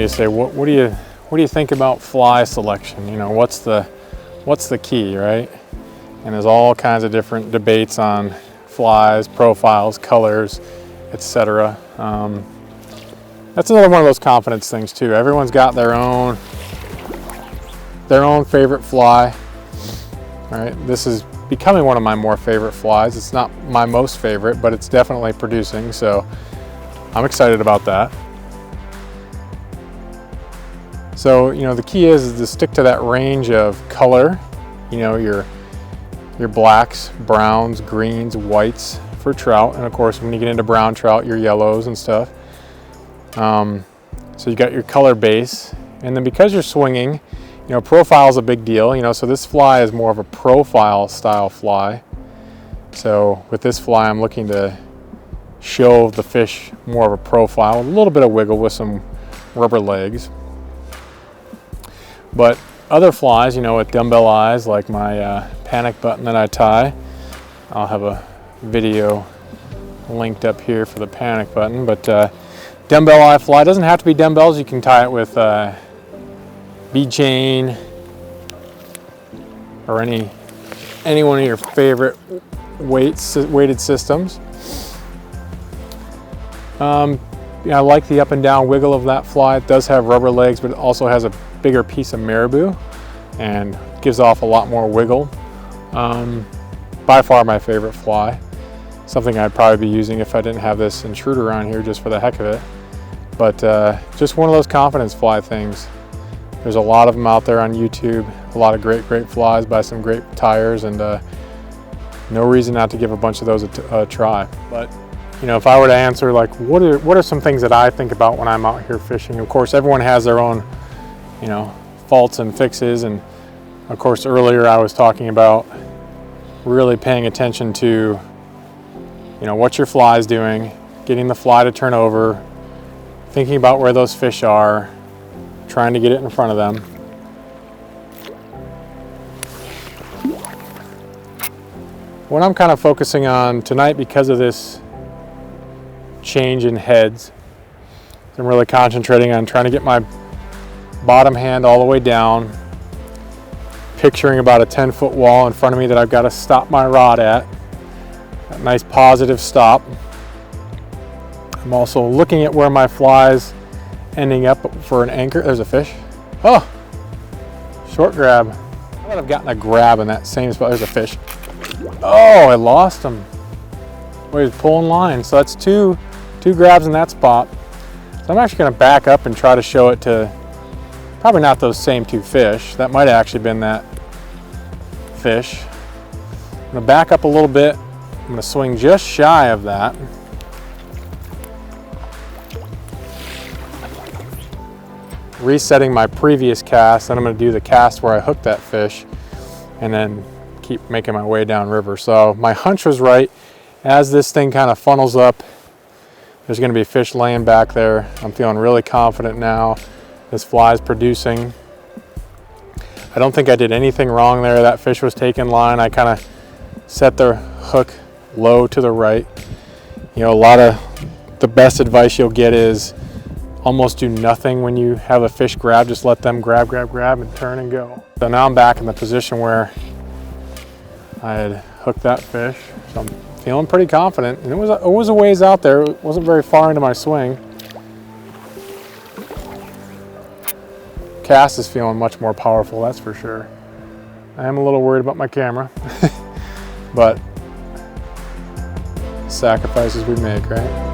you say, what do you think about fly selection? You know, what's the key, right? And there's all kinds of different debates on flies, profiles, colors, etc. That's another one of those confidence things too. Everyone's got their own favorite fly, right? This is becoming one of my more favorite flies. It's not my most favorite, but it's definitely producing, so I'm excited about that. So, you know, the key is to stick to that range of color, you know, your blacks, browns, greens, whites for trout, and of course when you get into brown trout, your yellows and stuff. So you got your color base, and then because you're swinging, you know, profile is a big deal, you know, so this fly is more of a profile style fly. So with this fly, I'm looking to show the fish more of a profile, a little bit of wiggle with some rubber legs. But other flies, you know, with dumbbell eyes, like my panic button that I tie, I'll have a video linked up here for the panic button, but dumbbell eye fly doesn't have to be dumbbells. You can tie it with bead chain or any one of your favorite weighted systems. Yeah, I like the up and down wiggle of that fly. It does have rubber legs, but it also has a bigger piece of marabou and gives off a lot more wiggle. By far my favorite fly. Something I'd probably be using if I didn't have this intruder on here just for the heck of it. But just one of those confidence fly things. There's a lot of them out there on YouTube, a lot of great flies by some great tires, and no reason not to give a bunch of those a try. But you know, if I were to answer like what are some things that I think about when I'm out here fishing, of course everyone has their own, you know, faults and fixes, and of course earlier I was talking about really paying attention to, you know, what your fly is doing, getting the fly to turn over, thinking about where those fish are, trying to get it in front of them. What I'm kind of focusing on tonight, because of this change in heads, I'm really concentrating on trying to get my bottom hand all the way down, picturing about a 10-foot wall in front of me that I've got to stop my rod at. That nice positive stop. I'm also looking at where my fly's ending up for an anchor. There's a fish. Oh, short grab. I would have gotten a grab in that same spot. There's a fish. Oh, I lost him. Oh, he's pulling line. So that's two grabs in that spot. So I'm actually going to back up and try to show it to probably not those same two fish. That might have actually been that fish. I'm going to back up a little bit. I'm going to swing just shy of that. Resetting my previous cast, then I'm going to do the cast where I hooked that fish and then keep making my way down river. So my hunch was right. As this thing kind of funnels up, there's going to be fish laying back there. I'm feeling really confident now. This fly is producing. I don't think I did anything wrong there. That fish was taking line. I kind of set the hook low to the right. You know, a lot of the best advice you'll get is almost do nothing when you have a fish grab. Just let them grab and turn and go. So now I'm back in the position where I had hooked that fish. So I'm feeling pretty confident. And it was a ways out there. It wasn't very far into my swing. Cast is feeling much more powerful, that's for sure. I am a little worried about my camera, but sacrifices we make, right?